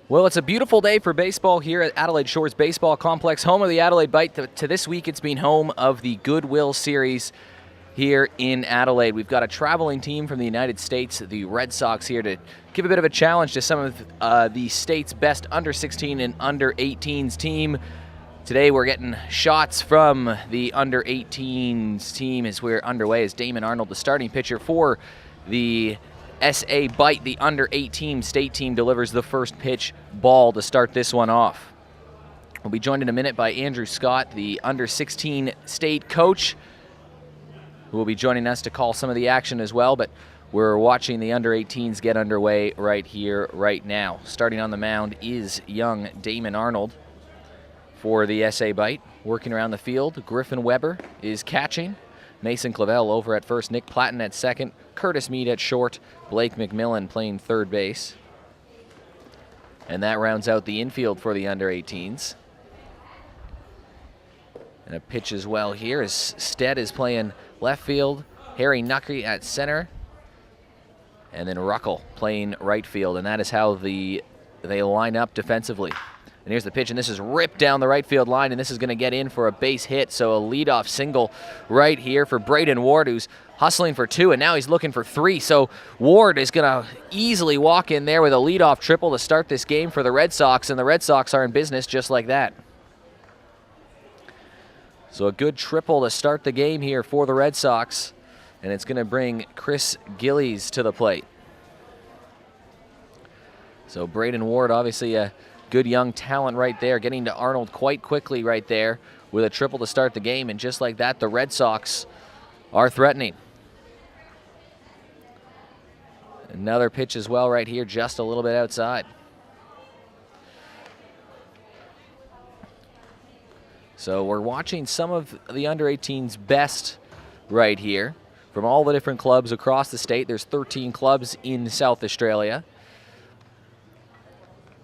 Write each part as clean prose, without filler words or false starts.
Well, it's a beautiful day for baseball here at Adelaide Shores Baseball Complex, home of the Adelaide Bite. To this week, it's been home of the Goodwill Series here in Adelaide. We've got a traveling team from the United States, the Red Sox, here to give a bit of a challenge to some of the state's best under-16 and under-18s team. Today, we're getting shots from the under-18s team as we're underway, as Damon Arnold, the starting pitcher for the SA Bite, the under-18 state team, delivers the first pitch ball to start this one off. We'll be joined in a minute by Andrew Scott, the under-16 state coach, who will be joining us to call some of the action as well, but we're watching the under-18s get underway right here, right now. Starting on the mound is young Damon Arnold for the SA Bite. Working around the field, Griffin Weber is catching. Mason Clavel over at first, Nick Platten at second, Curtis Mead at short, Blake Mcmillan playing third base. And that rounds out the infield for the under-18s. And a pitch as well here as Stead is playing left field, Harry Nuckery at center, and then Ruckel playing right field. And that is how they line up defensively. And here's the pitch, and this is ripped down the right field line, and this is going to get in for a base hit. So a leadoff single right here for Braden Ward, who's hustling for two, and now he's looking for three. So Ward is going to easily walk in there with a leadoff triple to start this game for the Red Sox, and the Red Sox are in business just like that. So a good triple to start the game here for the Red Sox, and it's going to bring Chris Gillies to the plate. So Braden Ward, obviously a good young talent right there, getting to Arnold quite quickly right there with a triple to start the game, and just like that, the Red Sox are threatening. Another pitch as well right here, just a little bit outside. So we're watching some of the under-18's best right here from all the different clubs across the state. There's 13 clubs in South Australia.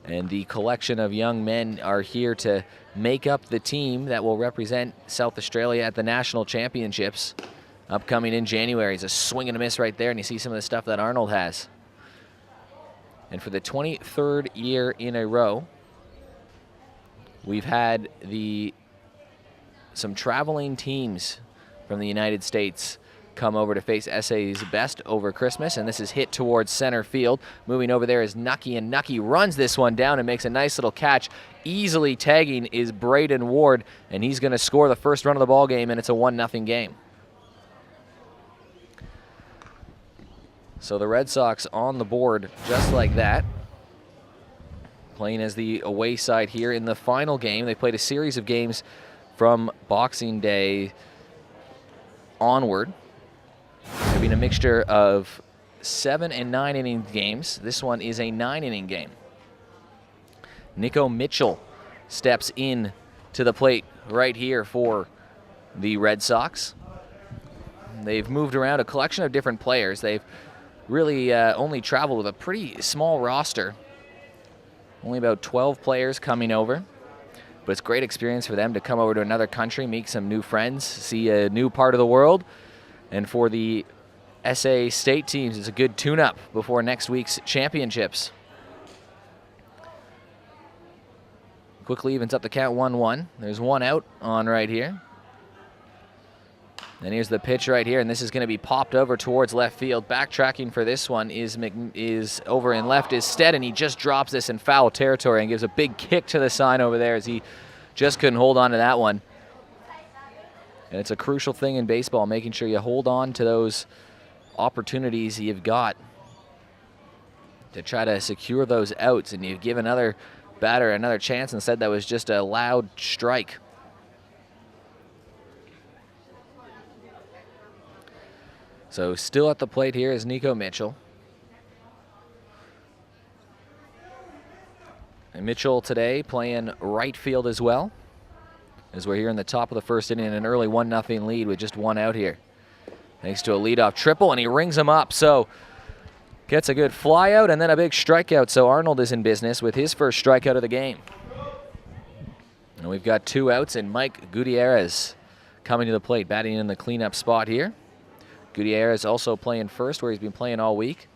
And the collection of young men are here to make up the team that will represent South Australia at the National Championships upcoming in January. It's a swing and a miss right there, and you see some of the stuff that Arnold has. And for the 23rd year in a row, we've had some traveling teams from the United States come over to face SA's best over Christmas, and this is hit towards center field. Moving over there is Nucky, and Nucky runs this one down and makes a nice little catch. Easily tagging is Braden Ward, and he's going to score the first run of the ball game, and it's a 1-0 game. So the Red Sox on the board just like that, playing as the away side here in the final game. They played a series of games from Boxing Day onward. There been a mixture of 7- and 9-inning games. This one is a 9-inning game. Nico Mitchell steps in to the plate right here for the Red Sox. They've moved around a collection of different players. They've really only traveled with a pretty small roster. Only about 12 players coming over. But it's great experience for them to come over to another country, meet some new friends, see a new part of the world. And for the SA state teams, it's a good tune-up before next week's championships. Quickly evens up the count 1-1. There's one out on right here. And here's the pitch right here, and this is going to be popped over towards left field. Backtracking for this one is over in left is Stead, and he just drops this in foul territory and gives a big kick to the sign over there as he just couldn't hold on to that one. And it's a crucial thing in baseball, making sure you hold on to those opportunities you've got to try to secure those outs, and you give another batter another chance. Instead, that was just a loud strike. So still at the plate here is Nico Mitchell. And Mitchell today playing right field as well, as we're here in the top of the first inning in an early 1-0 lead with just one out here. Thanks to a leadoff triple, and he rings him up. So gets a good fly out and then a big strikeout. So Arnold is in business with his first strikeout of the game. And we've got two outs, and Mike Gutierrez coming to the plate, batting in the cleanup spot here. Gutierrez also playing first, where he's been playing all week.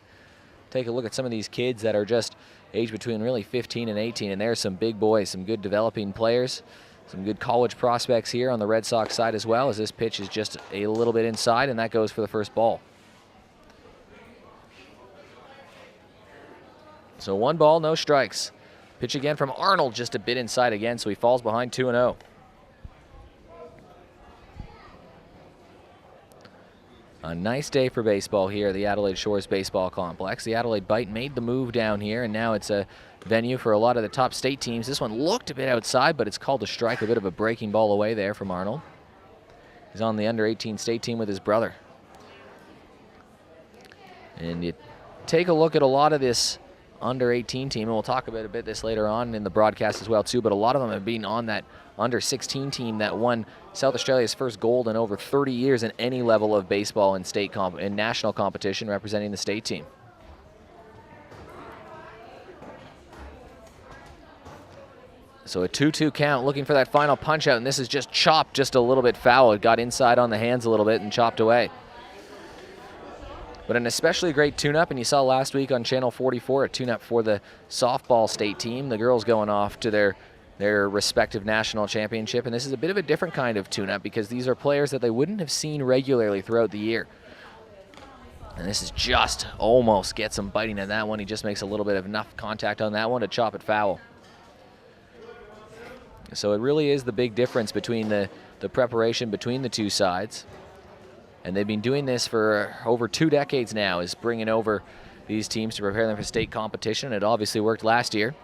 Take a look at some of these kids that are just age between really 15 and 18, and there's some big boys, some good developing players, some good college prospects here on the Red Sox side as well, as this pitch is just a little bit inside, and that goes for the first ball. So 1 ball, no strikes. Pitch again from Arnold, just a bit inside again, so he falls behind 2-0. A nice day for baseball here at the Adelaide Shores Baseball Complex. The Adelaide Bite made the move down here, and now it's a venue for a lot of the top state teams. This one looked a bit outside, but it's called a strike. A bit of a breaking ball away there from Arnold. He's on the under-18 state team with his brother. And you take a look at a lot of this under-18 team, and we'll talk about a bit this later on in the broadcast as well too, but a lot of them have been on that under-16 team that won South Australia's first gold in over 30 years in any level of baseball in state in national competition representing the state team. So a 2-2 count, looking for that final punch out, and this is just chopped just a little bit foul. It got inside on the hands a little bit and chopped away. But an especially great tune-up, and you saw last week on Channel 44 a tune-up for the softball state team. The girls going off to their respective national championship, and this is a bit of a different kind of tune-up because these are players that they wouldn't have seen regularly throughout the year. And this is just almost gets him biting at that one. He just makes a little bit of enough contact on that one to chop it foul. So it really is the big difference between the preparation between the two sides. And they've been doing this for over 2 decades now, is bringing over these teams to prepare them for state competition. It obviously worked last year,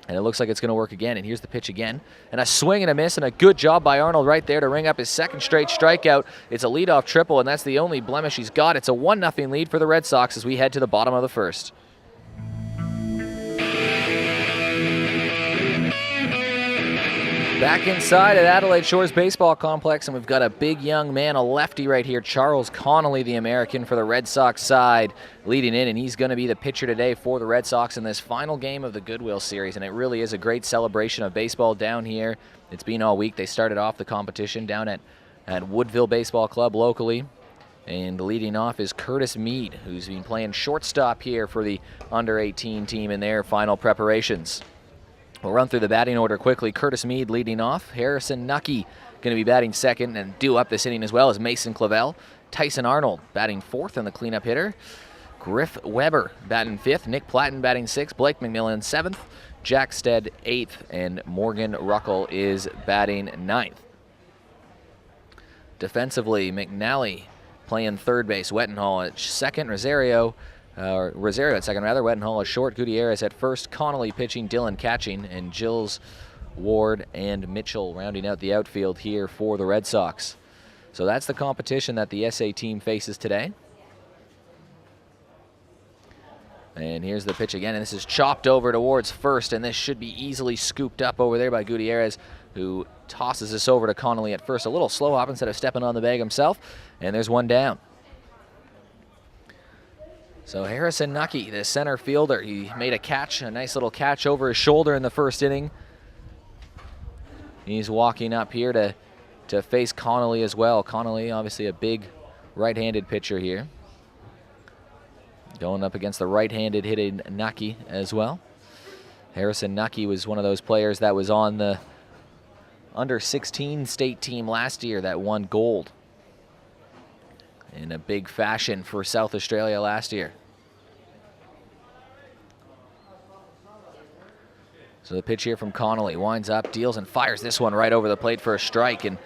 and it looks like it's going to work again. And here's the pitch again. And a swing and a miss, and a good job by Arnold right there to ring up his second straight strikeout. It's a leadoff triple, and that's the only blemish he's got. It's a 1-0 lead for the Red Sox as we head to the bottom of the first. Back inside at Adelaide Shores Baseball Complex, and we've got a big young man, a lefty right here, Charles Connolly, the American for the Red Sox side, leading in, and he's going to be the pitcher today for the Red Sox in this final game of the Goodwill Series, and it really is a great celebration of baseball down here. It's been all week. They started off the competition down at Woodville Baseball Club locally, and leading off is Curtis Mead, who's been playing shortstop here for the under-18 team in their final preparations. We'll run through the batting order quickly. Curtis Mead leading off. Harrison Nucky going to be batting second, and due up this inning as well as Mason Clavel. Tyson Arnold batting fourth and the cleanup hitter. Griff Weber batting fifth. Nick Platten batting sixth. Blake McMillan seventh. Jack Stead eighth, and Morgan Ruckel is batting ninth. Defensively, McNally playing third base. Wettenhall at second. Rosario at second rather. Wettenhall is short. Gutierrez at first. Connolly pitching. Dillon catching. And Gilles, Ward, and Mitchell rounding out the outfield here for the Red Sox. So that's the competition that the SA team faces today. And here's the pitch again, and this is chopped over towards first, and this should be easily scooped up over there by Gutierrez, who tosses this over to Connolly at first. A little slow hop instead of stepping on the bag himself, and there's one down. So Harrison Nucky, the center fielder, he made a catch, a nice little catch over his shoulder in the first inning. He's walking up here to face Connolly as well. Connolly, obviously a big right-handed pitcher here. Going up against the right-handed hitting Nucky as well. Harrison Nucky was one of those players that was on the under-16 state team last year that won gold in a big fashion for South Australia last year. So the pitch here from Connolly winds up, deals, and fires this one right over the plate for a strike, and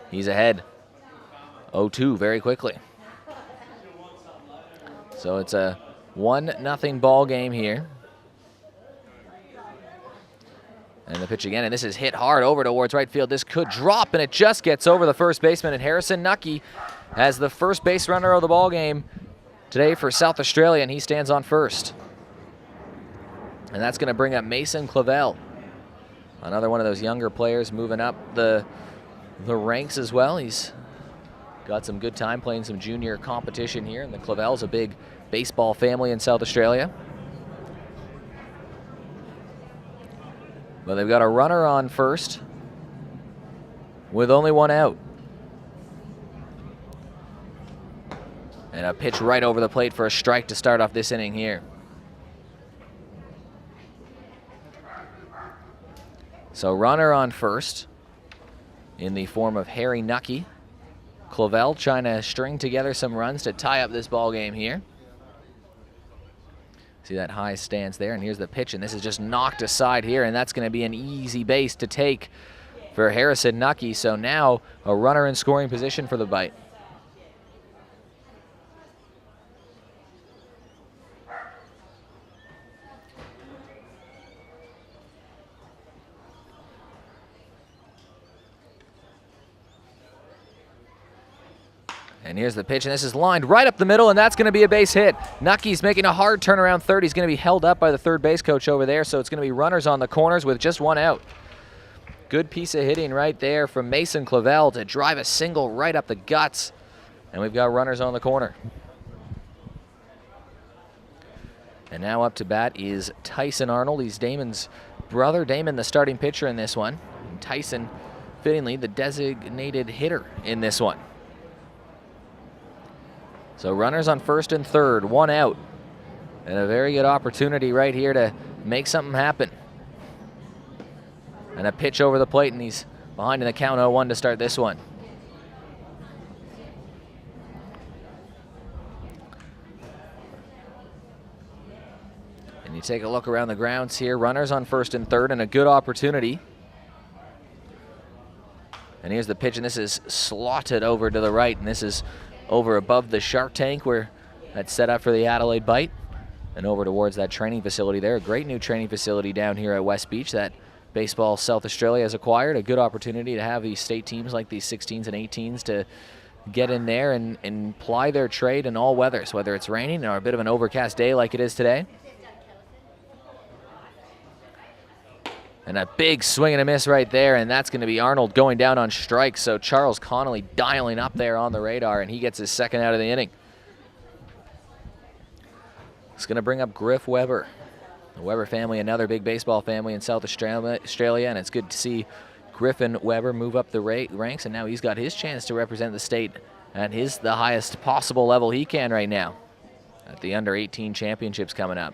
he's ahead 0-2 very quickly. So it's a 1-0 ball game here. And the pitch again, and this is hit hard over towards right field. This could drop, and it just gets over the first baseman, and Harrison Nucky has the first base runner of the ball game today for South Australia, and he stands on first. And that's going to bring up Mason Clavel, another one of those younger players moving up the ranks as well. He's got some good time playing some junior competition here, and the Clavel's a big baseball family in South Australia. But they've got a runner on first with only one out. And a pitch right over the plate for a strike to start off this inning here. So runner on first in the form of Harry Nucky. Clavel trying to string together some runs to tie up this ball game here. See that high stance there, and here's the pitch, and this is just knocked aside here, and that's going to be an easy base to take for Harrison Nucky. So now a runner in scoring position for the Bite. And here's the pitch, and this is lined right up the middle, and that's going to be a base hit. Nucky's making a hard turnaround third. He's going to be held up by the third base coach over there, so it's going to be runners on the corners with just one out. Good piece of hitting right there from Mason Clavel to drive a single right up the guts. And we've got runners on the corner. And now up to bat is Tyson Arnold. He's Damon's brother. Damon, the starting pitcher in this one. And Tyson, fittingly, the designated hitter in this one. So runners on first and third, one out. And a very good opportunity right here to make something happen. And a pitch over the plate, and he's behind in the count 0-1 to start this one. And you take a look around the grounds here. Runners on first and third, and a good opportunity. And here's the pitch, and this is slotted over to the right, and this is over above the Shark Tank where that's set up for the Adelaide Bite, and over towards that training facility there. A great new training facility down here at West Beach that Baseball South Australia has acquired. A good opportunity to have these state teams like these 16s and 18s to get in there and ply their trade in all weathers, whether it's raining or a bit of an overcast day like it is today. And a big swing and a miss right there, and that's going to be Arnold going down on strike. So Charles Connolly dialing up there on the radar, and he gets his second out of the inning. It's going to bring up Griff Weber. The Weber family, another big baseball family in South Australia, and it's good to see Griffin Weber move up the ranks, and now he's got his chance to represent the state at the highest possible level he can right now at the under-18 championships coming up.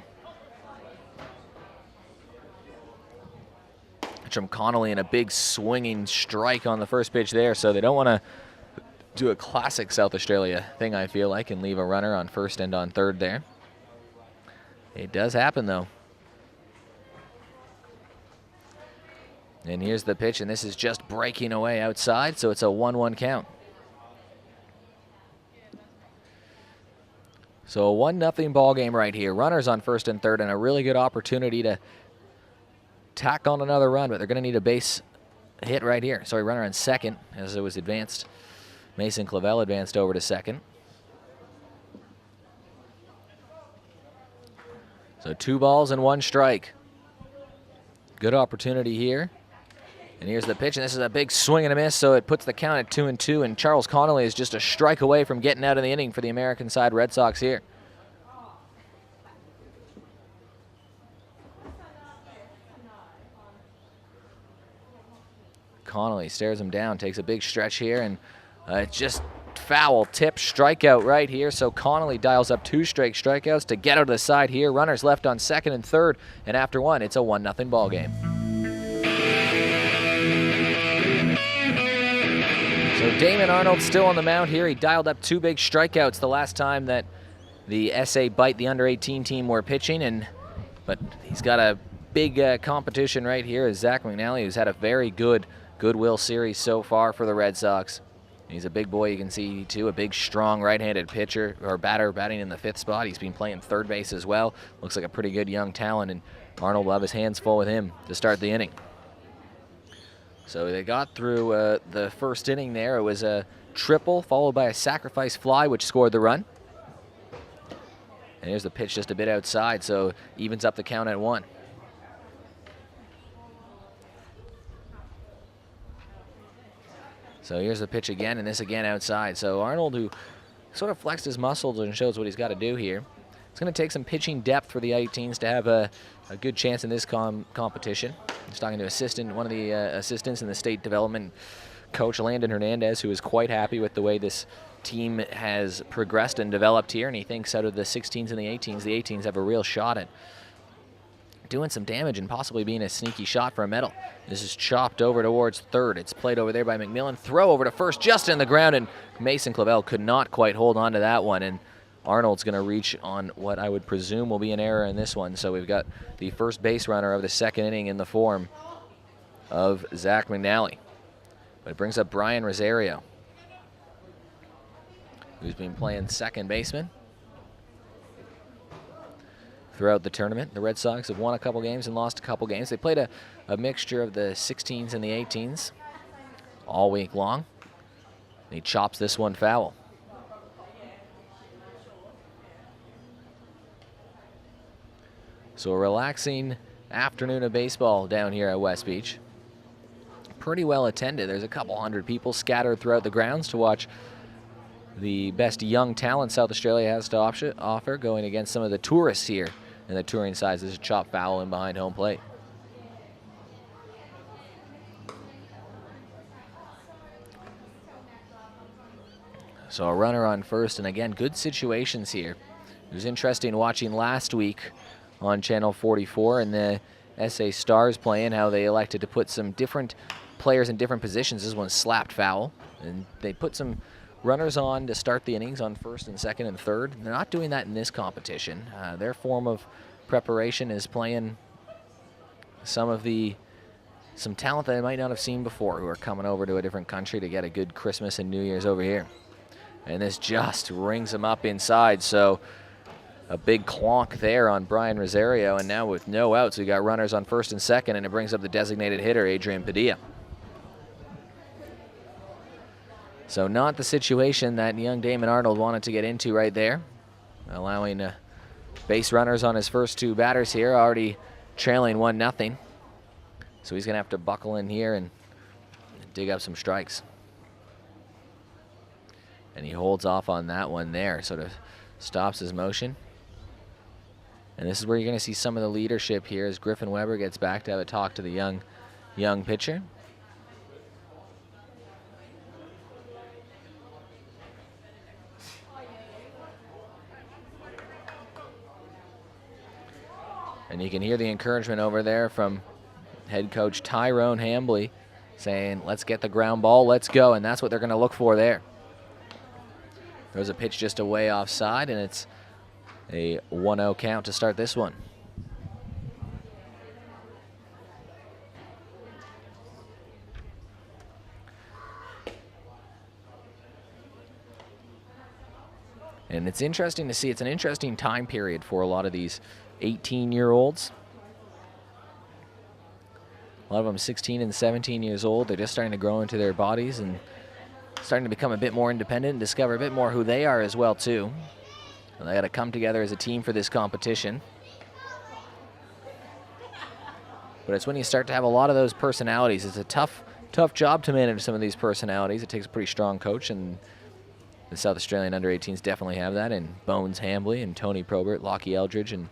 From Connolly and a big swinging strike on the first pitch there, so they don't want to do a classic South Australia thing, I feel like, and leave a runner on first and on third there. It does happen, though. And here's the pitch, and this is just breaking away outside, so it's a 1-1 count. So a 1-0 ball game right here. Runners on first and third, and a really good opportunity to tack on another run, but they're going to need a base hit right here. Sorry, runner on second as it was advanced. Mason Clavel advanced over to second. So 2 balls and 1 strike. Good opportunity here. And here's the pitch, and this is a big swing and a miss, so it puts the count at 2-2, and Charles Connolly is just a strike away from getting out of the inning for the American side Red Sox here. Connolly stares him down, takes a big stretch here, and just foul tip strikeout right here. So Connolly dials up 2 straight strikeouts to get out of the side here. Runners left on second and third, and after 1, it's a 1-0 ball game. So Damon Arnold still on the mound here. He dialed up 2 big strikeouts the last time that the SA Bite, the under-18 team, were pitching, but he's got a big competition right here is Zach McNally, who's had a very good Goodwill Series so far for the Red Sox. He's a big boy, you can see, too, a big, strong right-handed pitcher or batter batting in the 5th spot. He's been playing third base as well. Looks like a pretty good young talent, and Arnold will have his hands full with him to start the inning. So they got through the first inning there. It was a triple followed by a sacrifice fly, which scored the run. And here's the pitch just a bit outside, so evens up the count at 1. So here's the pitch again, and this again outside. So Arnold, who sort of flexed his muscles and shows what he's got to do here. It's going to take some pitching depth for the 18s to have a good chance in this competition. He's talking to one of the assistants in the state development coach, Landon Hernandez, who is quite happy with the way this team has progressed and developed here, and he thinks out of the 16s and the 18s have a real shot at doing some damage and possibly being a sneaky shot for a medal. This is chopped over towards third. It's played over there by Mcmillan. Throw over to first, just in the ground, and Mason Clavel could not quite hold on to that one. And Arnold's going to reach on what I would presume will be an error in this one. So we've got the first base runner of the second inning in the form of Zach McNally. But it brings up Brian Rosario, who's been playing second baseman throughout the tournament. The Red Sox have won a couple games and lost a couple games. They played a mixture of the 16s and the 18s all week long. He chops this one foul. So a relaxing afternoon of baseball down here at West Beach. Pretty well attended. There's a couple hundred people scattered throughout the grounds to watch the best young talent South Australia has to offer, going against some of the tourists here in the touring sides. This is a chop foul in behind home plate. So a runner on first, and again, good situations here. It was interesting watching last week on Channel 44 and the SA Stars playing, how they elected to put some different players in different positions. This one slapped foul, and they put some runners on to start the innings on first and second and third. They're not doing that in this competition. Their form of preparation is playing some talent that I might not have seen before, who are coming over to a different country to get a good Christmas and New Year's over here. And this just rings him up inside, so a big clonk there on Brian Rosario, and now with no outs, we got runners on first and second, and it brings up the designated hitter, Adrian Padilla. So not the situation that young Damon Arnold wanted to get into right there, allowing base runners on his first two batters here, already trailing 1-0. So he's going to have to buckle in here and dig up some strikes. And he holds off on that one there, sort of stops his motion. And this is where you're going to see some of the leadership here as Griffin Weber gets back to have a talk to the young pitcher. And you can hear the encouragement over there from head coach Tyrone Hambley saying, let's get the ground ball, let's go. And that's what they're going to look for there. There's a pitch just away offside, and it's a 1-0 count to start this one. And it's interesting to see. It's an interesting time period for a lot of these 18-year-olds. A lot of them 16 and 17 years old. They're just starting to grow into their bodies and starting to become a bit more independent and discover a bit more who they are as well, too. And they got to come together as a team for this competition. But it's when you start to have a lot of those personalities. It's a tough job to manage some of these personalities. It takes a pretty strong coach, and the South Australian under-18s definitely have that, and Bones Hambley and Tony Probert, Lockie Eldridge, and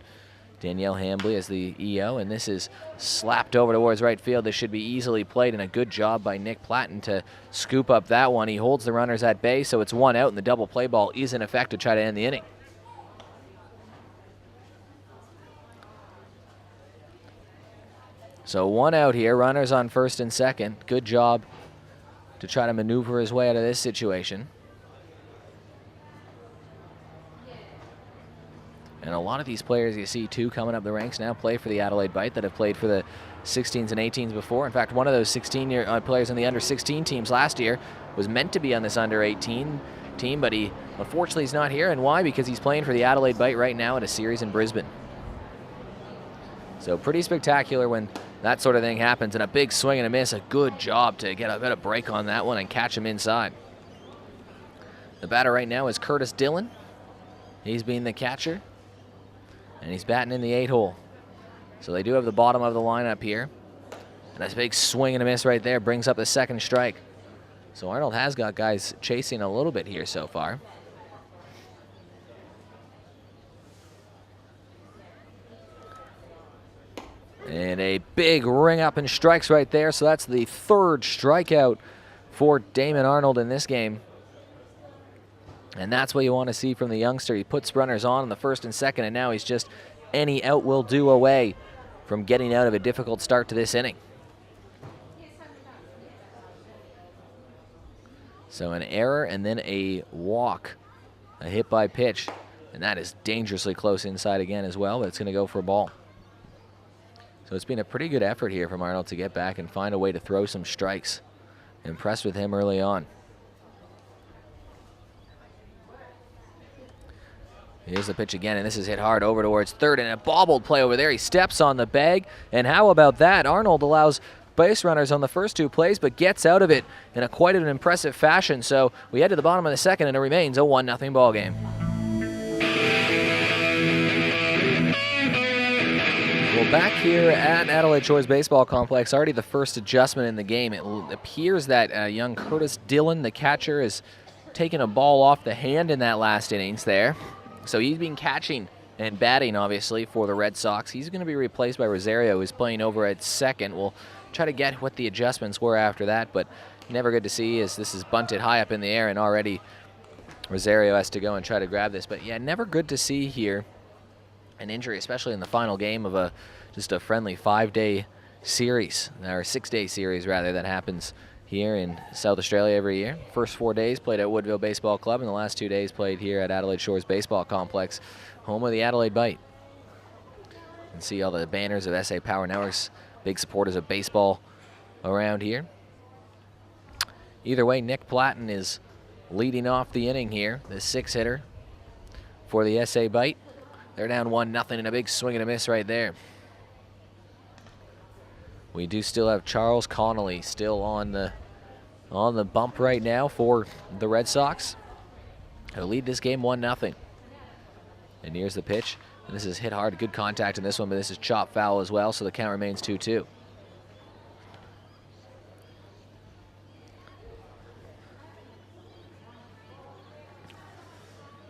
Danielle Hambley as the EO. And this is slapped over towards right field. This should be easily played, and a good job by Nick Platten to scoop up that one. He holds the runners at bay, so it's 1 out, and the double play ball is in effect to try to end the inning. So 1 out here, runners on first and second. Good job to try to maneuver his way out of this situation. And a lot of these players you see, too, coming up the ranks now play for the Adelaide Bite that have played for the 16s and 18s before. In fact, one of those 16-year players in the under-16 teams last year was meant to be on this under-18 team, but he unfortunately is not here. And why? Because he's playing for the Adelaide Bite right now at a series in Brisbane. So pretty spectacular when that sort of thing happens, and a big swing and a miss. A good job to get a bit of break on that one and catch him inside. The batter right now is Curtis Dillon. He's being the catcher, and he's batting in the 8-hole. So they do have the bottom of the lineup here. And a big swing and a miss right there brings up the second strike. So Arnold has got guys chasing a little bit here so far. And a big ring up and strikes right there. So that's the third strikeout for Damon Arnold in this game. And that's what you want to see from the youngster. He puts runners on in the first and second, and now he's just any out will do away from getting out of a difficult start to this inning. So an error and then a walk, a hit by pitch, and that is dangerously close inside again as well, but it's going to go for a ball. So it's been a pretty good effort here from Arnold to get back and find a way to throw some strikes. Impressed with him early on. Here's the pitch again, and this is hit hard over towards third, and a bobbled play over there. He steps on the bag, and how about that? Arnold allows base runners on the first two plays, but gets out of it in a quite an impressive fashion. So we head to the bottom of the second, and it remains a 1-0 ball game. Well, back here at Adelaide Shores Baseball Complex, already the first adjustment in the game. It appears that young Curtis Dillon, the catcher, has taken a ball off the hand in that last innings there. So he's been catching and batting, obviously, for the Red Sox. He's going to be replaced by Rosario, who's playing over at second. We'll try to get what the adjustments were after that, but never good to see as this is bunted high up in the air, and already Rosario has to go and try to grab this. But, yeah, never good to see here an injury, especially in the final game of just a friendly 5-day series, or 6-day series, rather, that happens here in South Australia every year. First 4 days played at Woodville Baseball Club, and the last 2 days played here at Adelaide Shores Baseball Complex, home of the Adelaide Bite. You can see all the banners of SA Power Networks, big supporters of baseball around here. Either way, Nick Platten is leading off the inning here, the 6-hitter for the SA Bite. They're down 1-0, and a big swing and a miss right there. We do still have Charles Connolly still on the bump right now for the Red Sox. He'll lead this game 1-0. And here's the pitch. And this is hit hard. Good contact in this one, but this is chopped foul as well, so the count remains 2-2.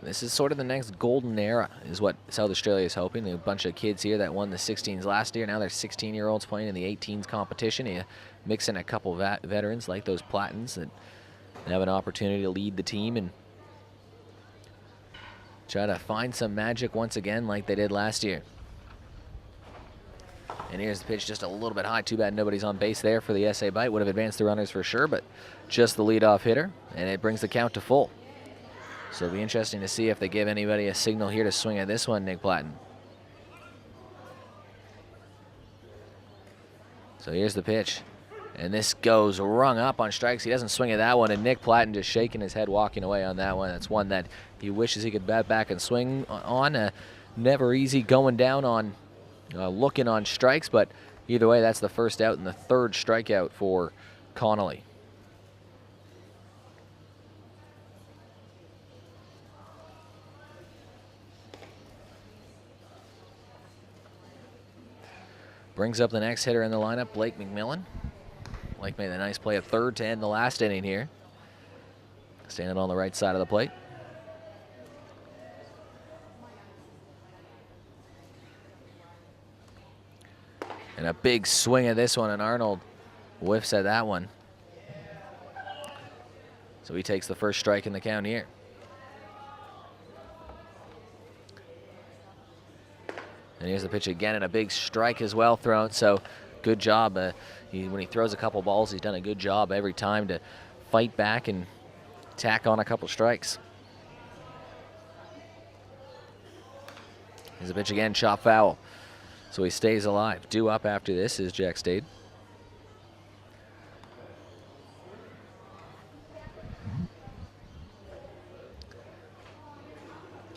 This is sort of the next golden era, is what South Australia is hoping. A bunch of kids here that won the 16s last year. Now they're 16-year-olds playing in the 18s competition. You mix in a couple veterans like those Plattens that have an opportunity to lead the team and try to find some magic once again like they did last year. And here's the pitch, just a little bit high. Too bad nobody's on base there for the SA Bite. Would have advanced the runners for sure, but just the leadoff hitter, and it brings the count to full. So it'll be interesting to see if they give anybody a signal here to swing at this one, Nick Platten. So here's the pitch. And this goes rung up on strikes. He doesn't swing at that one, and Nick Platten just shaking his head, walking away on that one. That's one that he wishes he could bat back and swing on. Never easy going down on looking on strikes, but either way, that's the first out and the third strikeout for Connolly. Brings up the next hitter in the lineup, Blake Mcmillan. Blake made a nice play at third to end the last inning here. Standing on the right side of the plate. And a big swing at this one, and Arnold whiffs at that one. So he takes the first strike in the count here. And here's the pitch again, and a big strike as well thrown. So good job. When he throws a couple balls, he's done a good job every time to fight back and tack on a couple strikes. Here's the pitch again, chop foul. So he stays alive. Due up after this is Jack Stade.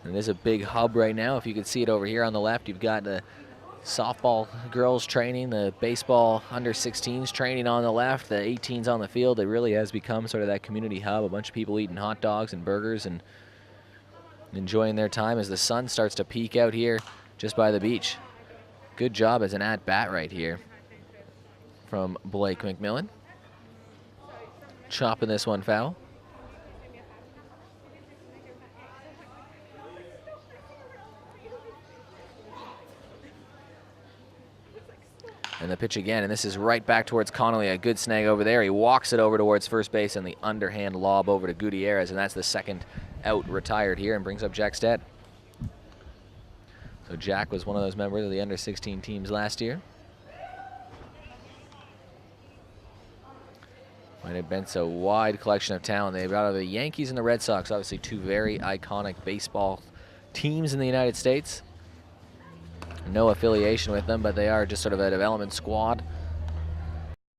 And there's a big hub right now. If you can see it over here on the left, you've got the softball girls training, the baseball under 16s training on the left, the 18s on the field. It really has become sort of that community hub. A bunch of people eating hot dogs and burgers and enjoying their time as the sun starts to peek out here just by the beach. Good job as an at-bat right here from Blake Mcmillan. Chopping this one foul. And the pitch again, and this is right back towards Connolly. A good snag over there. He walks it over towards first base, and the underhand lob over to Gutierrez, and that's the second out retired here, and brings up Jack Stead. So So Jack was one of those members of the under-16 teams last year. Might have been so wide collection of talent. They've got the Yankees and the Red Sox, obviously two very iconic baseball teams in the United States. No affiliation with them, but they are just sort of a development squad